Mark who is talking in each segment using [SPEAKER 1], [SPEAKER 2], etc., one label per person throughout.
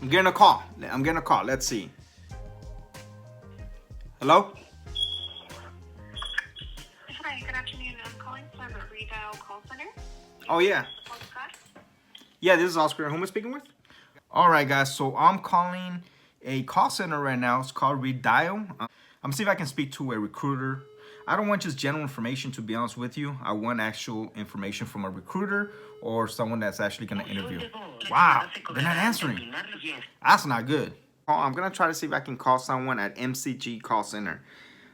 [SPEAKER 1] I'm getting a call. Let's see. Hello?
[SPEAKER 2] Hi, good afternoon. I'm calling from a redial call center.
[SPEAKER 1] Oh, yeah.
[SPEAKER 2] Oscar.
[SPEAKER 1] Yeah, this is Oscar. Who am I speaking with? All right, guys. So I'm calling a call center right now. It's called Redial. I'm see if I can speak to a recruiter. I don't want just general information, to be honest with you. I want actual information from a recruiter or someone that's actually going to interview. Wow, they're not answering. That's not good. I'm going to try to see if I can call someone at MCG call center.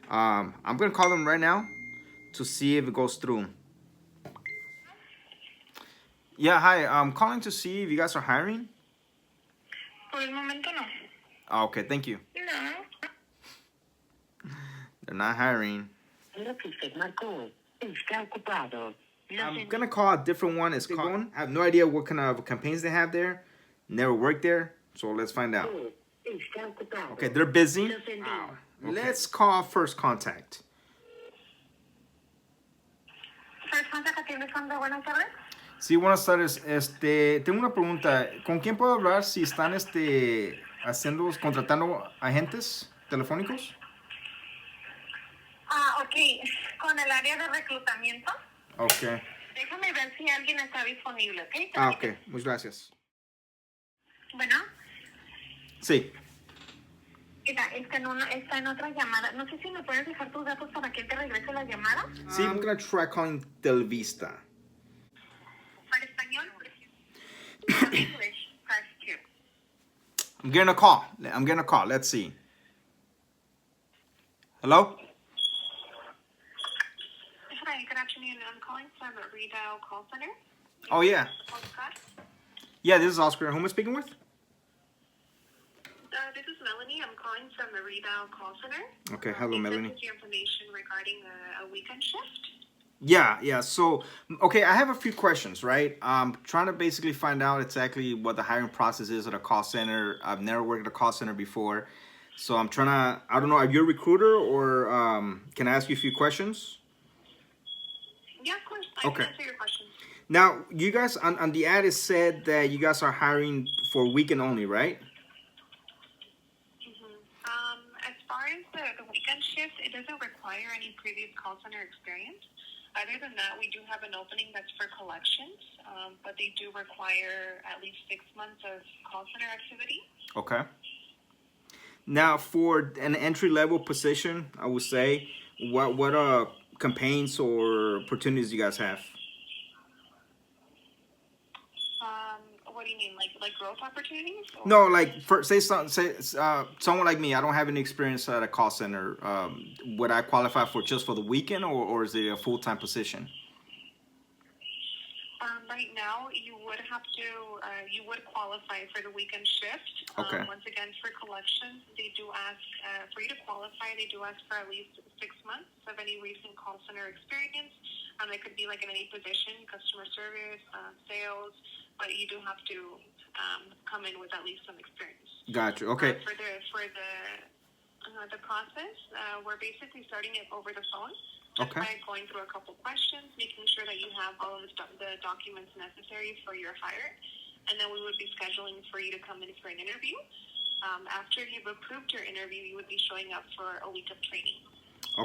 [SPEAKER 1] I'm going to call them right now to see if it goes through. Yeah, hi. I'm calling to see if you guys are hiring.
[SPEAKER 2] Por el momento no.
[SPEAKER 1] Oh, okay, thank you.
[SPEAKER 2] No.
[SPEAKER 1] They're not hiring.
[SPEAKER 3] Lo que usted marcó está ocupado.
[SPEAKER 1] I'm gonna call a different one. It's called. I have no idea what kind of campaigns they have there. Never worked there, so let's find out.
[SPEAKER 3] Está ocupado.
[SPEAKER 1] Okay, they're busy.
[SPEAKER 3] Lo sentí.
[SPEAKER 1] Wow. Let's call first contact.
[SPEAKER 2] First contact atiende Sandra, buenas tardes.
[SPEAKER 1] Sí, buenas tardes. Tengo una pregunta. ¿Con quién puedo hablar si están, contratando agentes telefónicos?
[SPEAKER 2] Ok. Con el área de reclutamiento.
[SPEAKER 1] Okay.
[SPEAKER 2] Déjame ver si alguien está disponible, ¿ok?
[SPEAKER 1] Okay. Muchas gracias.
[SPEAKER 2] Bueno,
[SPEAKER 1] Sí.
[SPEAKER 2] mira, está en otra llamada. No sé si me puedes dejar tus datos para que él te regrese la llamada.
[SPEAKER 1] Sí, I'm gonna try calling Telvista.
[SPEAKER 2] Para español, for English, press 2.
[SPEAKER 1] I'm getting a call. Let's see. Hello?
[SPEAKER 2] Hi, good afternoon. I'm calling from a redial call center.
[SPEAKER 1] Oh, yeah.
[SPEAKER 2] Oscar.
[SPEAKER 1] Yeah, this is Oscar. Who am I speaking with?
[SPEAKER 2] This is Melanie. I'm calling from a redial call center.
[SPEAKER 1] Okay, hello, Melanie.
[SPEAKER 2] This is your information regarding a weekend shift.
[SPEAKER 1] Yeah. So, okay, I have a few questions, right? I'm trying to basically find out exactly what the hiring process is at a call center. I've never worked at a call center before. So I'm trying to, I don't know, are you a recruiter or can I ask you a few questions?
[SPEAKER 2] Yeah, of course. I
[SPEAKER 1] Okay.
[SPEAKER 2] can answer your questions.
[SPEAKER 1] Now, you guys, on the ad, it said that you guys are hiring for weekend only, right?
[SPEAKER 2] As far as the weekend shift, it doesn't require any previous call center experience. Other than that, we do have an opening that's for collections, but they do require at least 6 months of call center activity.
[SPEAKER 1] Okay. Now, for an entry-level position, I would say, what campaigns or opportunities you guys have?
[SPEAKER 2] What do you mean, like growth opportunities? Or?
[SPEAKER 1] No, like someone like me. I don't have any experience at a call center. Would I qualify for just for the weekend, or is it a full-time position?
[SPEAKER 2] Right now, you would qualify for the weekend shift.
[SPEAKER 1] Okay.
[SPEAKER 2] Once again, for collections, they do ask, for you to qualify, they do ask for at least 6 months of any recent call center experience. It could be like in any position, customer service, sales, but you do have to come in with at least some experience.
[SPEAKER 1] Gotcha. Okay.
[SPEAKER 2] For the process, we're basically starting it over the phone. Just by going through a couple questions, making sure that you have all of the documents necessary for your hire, and then we would be scheduling for you to come in for an interview. After you've approved your interview, you would be showing up for a week of training.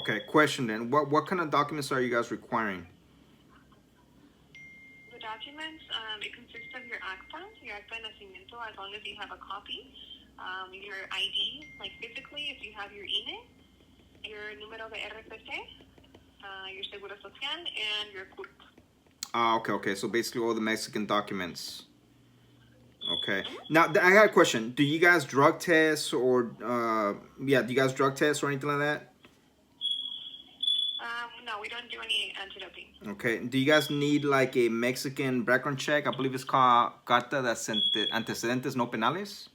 [SPEAKER 1] Okay. Question then: what kind of documents are you guys requiring?
[SPEAKER 2] The documents, it consists of your acta de nacimiento, as long as you have a copy, your ID, like physically, if you have your INE, your número de RPC. Your seguro social, and your CURP.
[SPEAKER 1] Okay. So basically all the Mexican documents. Okay. Now, I got a question. Do you guys drug test or, do you guys drug test or anything like that?
[SPEAKER 2] No, we don't do any anti-doping.
[SPEAKER 1] Okay. Do you guys need like a Mexican background check? I believe it's called Carta de Antecedentes No Penales.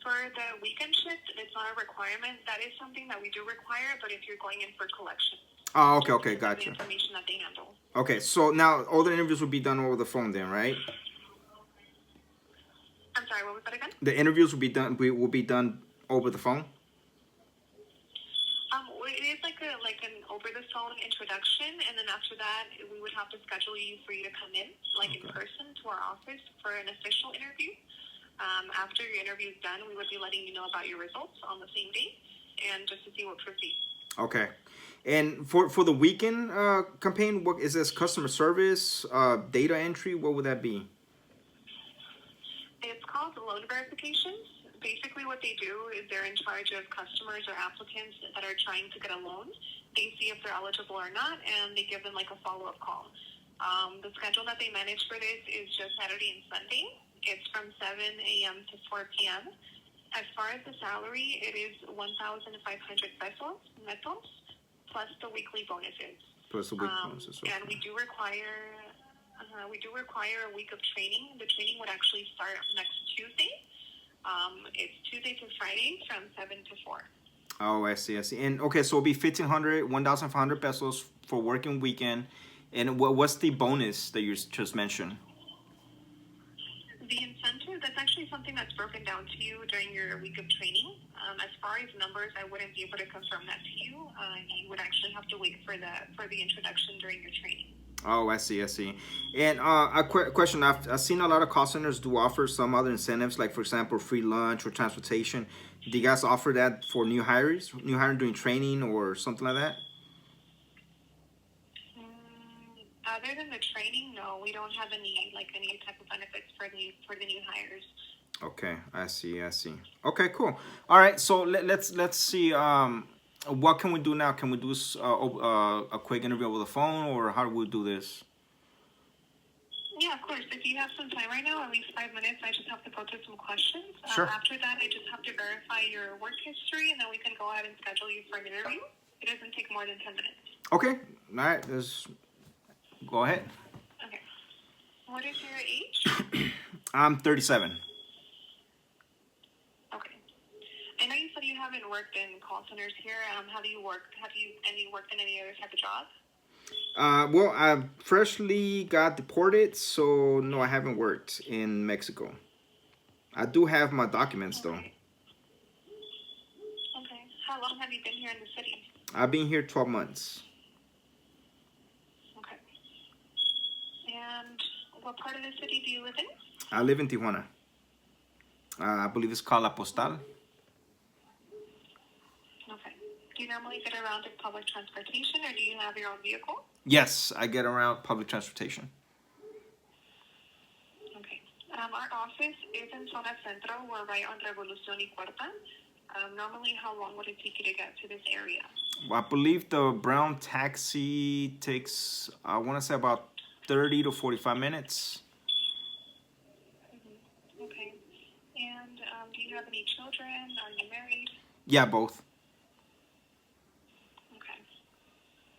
[SPEAKER 2] For the weekend shift, it's not a requirement. That is something that we do require, but if you're going in for collection.
[SPEAKER 1] Oh, okay, gotcha.
[SPEAKER 2] The information that they handle.
[SPEAKER 1] Okay, so now all the interviews will be done over the phone then, right?
[SPEAKER 2] I'm sorry, what was that again?
[SPEAKER 1] The interviews will be done over the phone?
[SPEAKER 2] It is like an over the phone introduction, and then after that, we would have to schedule you for you to come in, like in person, to our office for an official interview. After your interview is done, we would be letting you know about your results on the same day, and just to see what proceeds.
[SPEAKER 1] Okay. And for the weekend campaign, what is this? Customer service, data entry? What would that be?
[SPEAKER 2] It's called loan verifications. Basically, what they do is they're in charge of customers or applicants that are trying to get a loan. They see if they're eligible or not, and they give them like a follow-up call. The schedule that they manage for this is just Saturday and Sunday. It's from 7 a.m. to 4 p.m. As far as the salary, it is 1,500 pesos netos plus the weekly bonuses.
[SPEAKER 1] Plus the weekly bonuses. Okay.
[SPEAKER 2] And we do require a week of training. The training would actually start next Tuesday. It's Tuesday to Friday from 7 to 4.
[SPEAKER 1] Oh, I see. And okay, so it'll be 1,500 pesos for working weekend. And what's the bonus that you just mentioned?
[SPEAKER 2] The incentive, that's actually something that's broken down to you during your week of training. As far as numbers, I wouldn't be able to confirm that to you. You would actually have to wait for the introduction during your training.
[SPEAKER 1] Oh, I see. And a question, I've seen a lot of call centers do offer some other incentives, like, for example, free lunch or transportation. Do you guys offer that for new hires doing training or something like that?
[SPEAKER 2] Other than the training, no, we don't have any type of benefits for the new hires.
[SPEAKER 1] Okay, I see. Okay, cool. All right, so let's see. What can we do now? Can we do a quick interview over the phone, or how do we do this?
[SPEAKER 2] Yeah, of course. If you have some time right now, at least 5 minutes, I just have to go through some questions.
[SPEAKER 1] Sure.
[SPEAKER 2] After that, I just have to verify your work history, and then we can go ahead and schedule you for an interview. It doesn't take more than 10 minutes.
[SPEAKER 1] Okay. All right. Go ahead.
[SPEAKER 2] Okay. What is your age?
[SPEAKER 1] I'm 37.
[SPEAKER 2] Okay. I know you said you haven't worked in call centers here. Have you worked in any other type of job?
[SPEAKER 1] Well, I freshly got deported, so no, I haven't worked in Mexico. I do have my documents, though.
[SPEAKER 2] Okay. How long have you been here in the city?
[SPEAKER 1] I've been here 12 months.
[SPEAKER 2] Okay. And what part of the city do you live in?
[SPEAKER 1] I live in Tijuana. I believe it's called La Postal.
[SPEAKER 2] Okay. Do you normally get around in public transportation, or do you have your own vehicle?
[SPEAKER 1] Yes, I get around public transportation.
[SPEAKER 2] Okay. Our office is in Zona Centro. We're right on Revolucion y Cuarta. Normally, how long would it take you to get to this area?
[SPEAKER 1] Well, I believe the brown taxi takes, I want to say, about 30 to 45 minutes.
[SPEAKER 2] Mm-hmm. Okay. And do you have any children? Are you married?
[SPEAKER 1] Yeah, both.
[SPEAKER 2] Okay.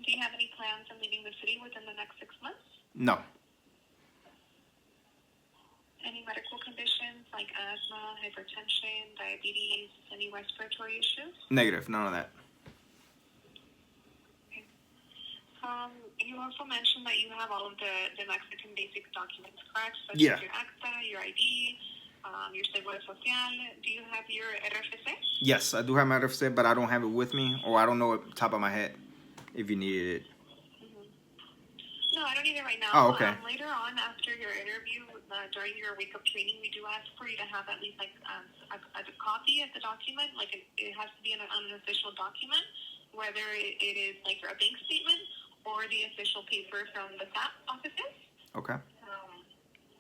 [SPEAKER 2] Do you have any plans on leaving the city within the next 6 months?
[SPEAKER 1] No.
[SPEAKER 2] Any medical conditions like asthma, hypertension, diabetes, any respiratory issues?
[SPEAKER 1] Negative, none of that.
[SPEAKER 2] Okay. You also mentioned that you have all of the Mexican basic documents, correct? Such
[SPEAKER 1] Yeah.
[SPEAKER 2] as your acta, your ID, your seguro social. Do you have your RFC?
[SPEAKER 1] Yes, I do have my RFC, but I don't have it with me, or I don't know it top of my head if you needed it.
[SPEAKER 2] No, I don't need it right now.
[SPEAKER 1] Oh, okay.
[SPEAKER 2] Later on, after your interview, during your week of training, we do ask for you to have at least a copy of the document. Like it has to be on an official document, whether it is like a bank statement or the official paper from the SAP offices.
[SPEAKER 1] Okay.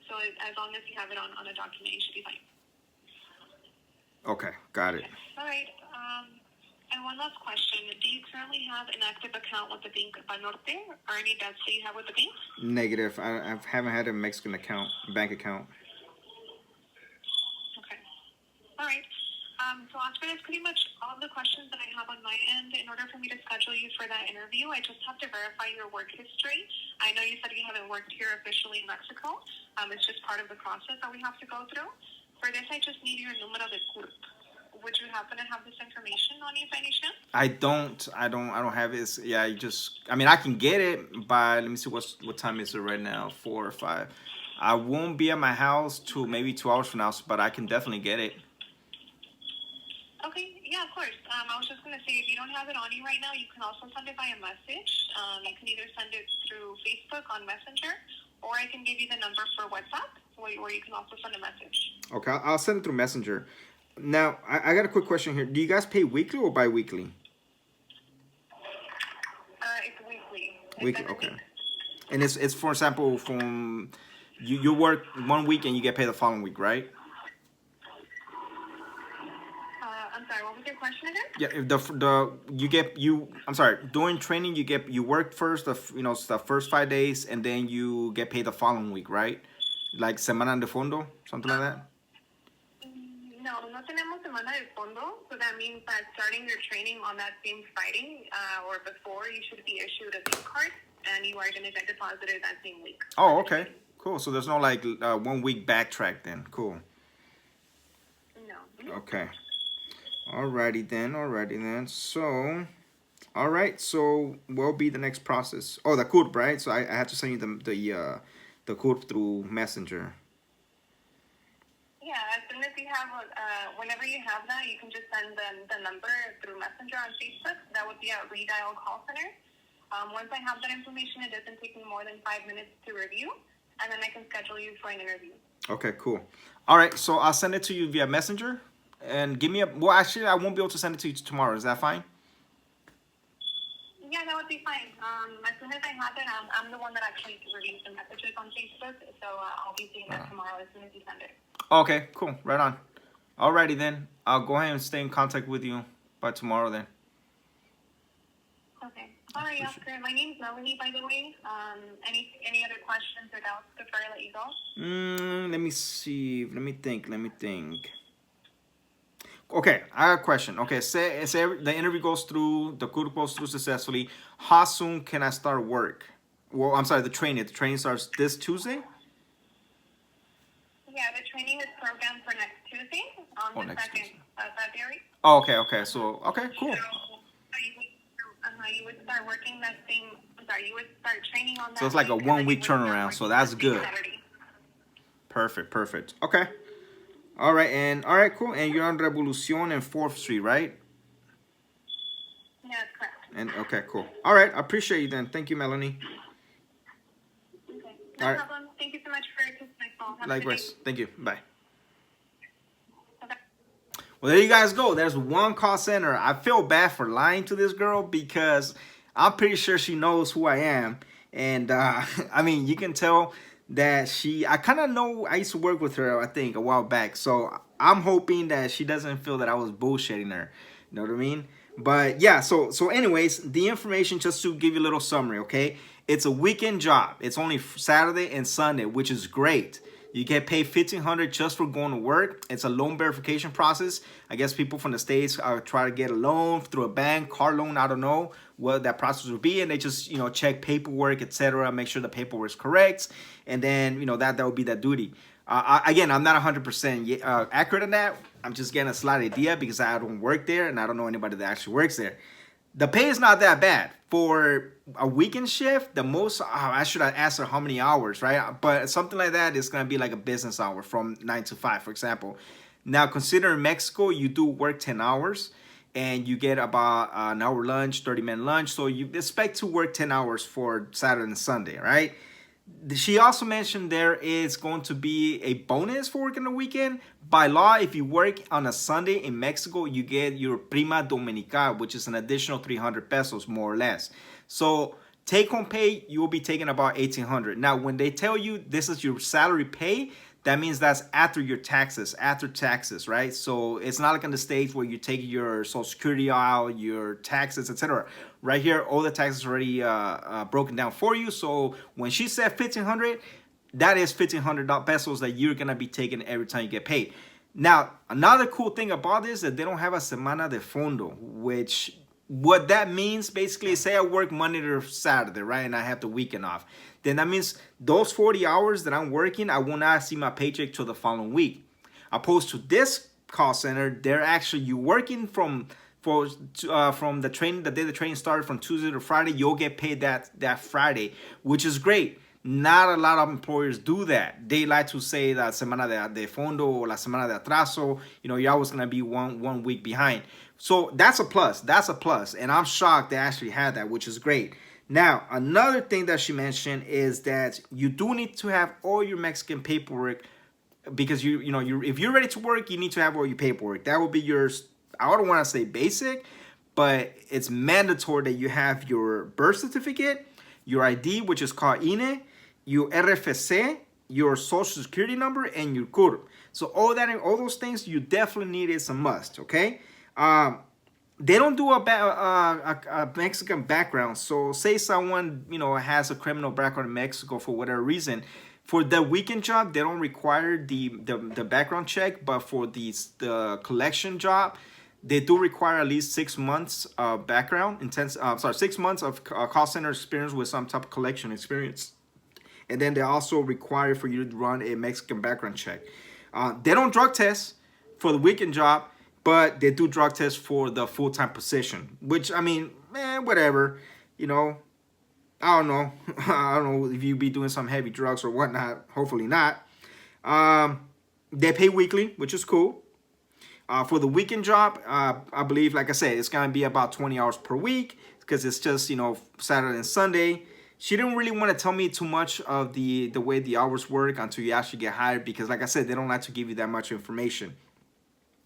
[SPEAKER 2] So as long as you have it on a document, you should be fine.
[SPEAKER 1] Okay, got it.
[SPEAKER 2] All right. And one last question. Do you currently have an active account with the Bank Banorte or any debts that you have with the bank?
[SPEAKER 1] Negative. I haven't had a Mexican bank account.
[SPEAKER 2] Okay. All right. So Oscar, that's pretty much all of the questions that I have on my end. In order for me to schedule you for that interview, I just have to verify your work history. I know you said you haven't worked here officially in Mexico. It's just part of the process that we have to go through. For this, I just need your número de CURP. Would you happen to have this information on you by any chance?
[SPEAKER 1] I don't have it. Yeah, I can get it by, let me see, what time is it right now? 4 or 5. I won't be at my house till maybe 2 hours from now, but I can definitely get it.
[SPEAKER 2] Okay, yeah, of course. I was just going to say, if you don't have it on you right now, you can also send it by a message. You can either send it through Facebook on Messenger, or I can give you the number for WhatsApp, where you can also send a message.
[SPEAKER 1] Okay, I'll send it through Messenger. Now, I got a quick question here. Do you guys pay weekly or bi-weekly?
[SPEAKER 2] It's weekly.
[SPEAKER 1] Weekly, okay. And it's for example, from you work 1 week and you get paid the following week, right?
[SPEAKER 2] I'm sorry, what was your question again?
[SPEAKER 1] Yeah, if I'm sorry, during training you work first the first 5 days and then you get paid the following week, right? Like semana de fondo, something like that.
[SPEAKER 2] No tenemos semana de fondo, so that means that starting your training on that same Friday or before, you should be issued a SIM card, and you are going to get deposited that same week.
[SPEAKER 1] Oh, okay, cool. So there's no like 1 week backtrack then. Cool.
[SPEAKER 2] No.
[SPEAKER 1] Okay. Alrighty then. So, all right. So, what will be the next process? Oh, the code, right? So I have to send you the code through Messenger.
[SPEAKER 2] Yeah, as soon as you have, whenever you have that, you can just send the number through Messenger on Facebook. That would be at Redial Call Center. Once I have that information, it doesn't take me more than 5 minutes to review, and then I can schedule you for an interview.
[SPEAKER 1] Okay, cool. All right, so I'll send it to you via Messenger. And give me well, actually, I won't be able to send it to you tomorrow. Is that fine?
[SPEAKER 2] Yeah, that would be fine. As soon as I have it, I'm the one that actually reviews the messages on Facebook, so I'll be seeing that tomorrow as soon as you send it.
[SPEAKER 1] Okay, cool. Right on. Alrighty then. I'll go ahead and stay in contact with you by tomorrow then.
[SPEAKER 2] Okay. All right, Oscar. My name's Melanie, by the way. Any other questions or doubts before I let you go?
[SPEAKER 1] Let me see. Let me think. Okay, I got a question. Okay, say the interview goes through, the code goes through successfully. How soon can I start work? Well, I'm sorry, the training. The training starts this Tuesday?
[SPEAKER 2] Yeah, the training is programmed for next Tuesday, on the 2nd of February.
[SPEAKER 1] Oh, okay. So, okay, cool.
[SPEAKER 2] You would start working that same, you would start training on that.
[SPEAKER 1] So it's like a 1 week turnaround, so that's good.
[SPEAKER 2] Saturday.
[SPEAKER 1] Perfect. Okay. All right, cool. And you're on Revolucion and 4th Street, right?
[SPEAKER 2] Yeah, that's correct.
[SPEAKER 1] And okay, cool. All right, I appreciate you then. Thank you, Melanie.
[SPEAKER 2] Okay, no problem. Thank you so much for taking my call. Have a good
[SPEAKER 1] Likewise.
[SPEAKER 2] day.
[SPEAKER 1] Thank you. Bye.
[SPEAKER 2] Bye-bye.
[SPEAKER 1] Well, there you guys go. There's one call center. I feel bad for lying to this girl because I'm pretty sure she knows who I am. And I mean, you can tell that I kind of know, I used to work with her, I think, a while back. So I'm hoping that she doesn't feel that I was bullshitting her. You know what I mean? But yeah, so anyways, the information, just to give you a little summary, okay? It's a weekend job. It's only Saturday and Sunday, which is great. You get paid $1,500 just for going to work. It's a loan verification process. I guess people from the States try to get a loan through a bank, car loan, I don't know what that process would be. And they just, check paperwork, etc., make sure the paperwork is correct. And then, that would be that duty. Again, I'm not 100% accurate on that. I'm just getting a slight idea because I don't work there and I don't know anybody that actually works there. The pay is not that bad. For a weekend shift, the most, I should have asked her how many hours, right? But something like that is going to be like a business hour from 9 to 5, for example. Now, considering Mexico, you do work 10 hours and you get about an hour lunch, 30-minute lunch. So you expect to work 10 hours for Saturday and Sunday, right? She also mentioned there is going to be a bonus for working the weekend. By law, if you work on a Sunday in Mexico, you get your prima dominical, which is an additional 300 pesos, more or less. So take-home pay, you will be taking about 1,800. Now, when they tell you this is your salary pay, that means that's after your taxes, right? So it's not like in the States where you take your Social Security out, your taxes, etc. Right here, all the taxes are already broken down for you. So when she said 1,500, that is 1,500 pesos that you're gonna be taking every time you get paid. Now, another cool thing about this is that they don't have a semana de fondo, which what that means basically is, say I work Monday to Saturday, right? And I have the weekend off. Then that means those 40 hours that I'm working, I will not see my paycheck till the following week. Opposed to this call center, they're actually, you working from the training, the day the training started from Tuesday to Friday, you'll get paid that Friday, which is great. Not a lot of employers do that. They like to say la semana de fondo or la semana de atraso. You know, you're always going to be one week behind. So that's a plus. That's a plus. And I'm shocked they actually had that, which is great. Now, another thing that she mentioned is that you do need to have all your Mexican paperwork, because if you're ready to work, you need to have all your paperwork. That will be your, I don't want to say basic, but it's mandatory that you have your birth certificate, your ID, which is called INE, your RFC, your social security number, and your CUR. So all those things you definitely need. Is a must. Okay. They don't do a Mexican background. So say someone has a criminal background in Mexico for whatever reason. For the weekend job, they don't require the background check, but for the collection job, they do require at least 6 months of background, 6 months of call center experience with some type of collection experience. And then they also require for you to run a Mexican background check. They don't drug test for the weekend job, but they do drug tests for the full-time position, which, I mean, whatever, I don't know. I don't know if you be doing some heavy drugs or whatnot. Hopefully not. They pay weekly, which is cool. For the weekend job, I believe, like I said, it's going to be about 20 hours per week because it's just, Saturday and Sunday. She didn't really want to tell me too much of the way the hours work until you actually get hired because, like I said, they don't like to give you that much information.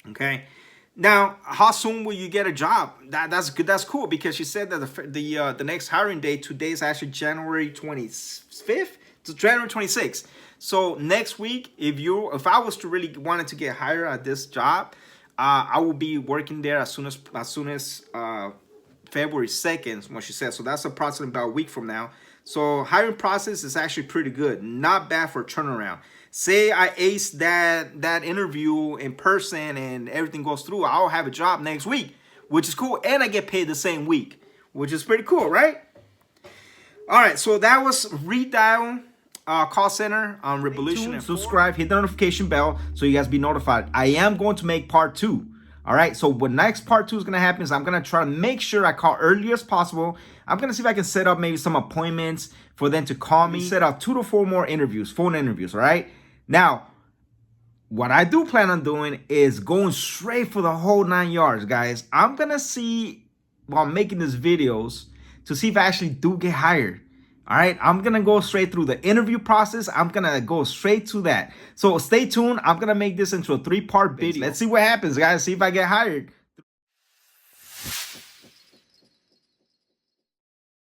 [SPEAKER 1] Okay. Now, how soon will you get a job? That's good. That's cool because she said that the next hiring date today is actually January 25th to January 26th. So next week, if I was to really wanted to get hired at this job, I will be working there as soon as February 2nd, what she said. So that's approximately about a week from now. So hiring process is actually pretty good. Not bad for turnaround. Say I ace that interview in person and everything goes through, I'll have a job next week, which is cool. And I get paid the same week, which is pretty cool, right? All right, so that was Redial call center on Revolution. And subscribe, hit the notification bell so you guys be notified. I am going to make part 2. All right, so what next part 2 is going to happen is I'm going to try to make sure I call early as possible. I'm going to see if I can set up maybe some appointments for them to call me. Set up 2 to 4 more interviews, phone interviews, all right? Now, what I do plan on doing is going straight for the whole 9 yards, guys. I'm going to see while making these videos to see if I actually do get hired. All right, I'm going to go straight through the interview process. I'm going to go straight to that. So stay tuned. I'm going to make this into a 3-part video. Let's see what happens, guys. See if I get hired.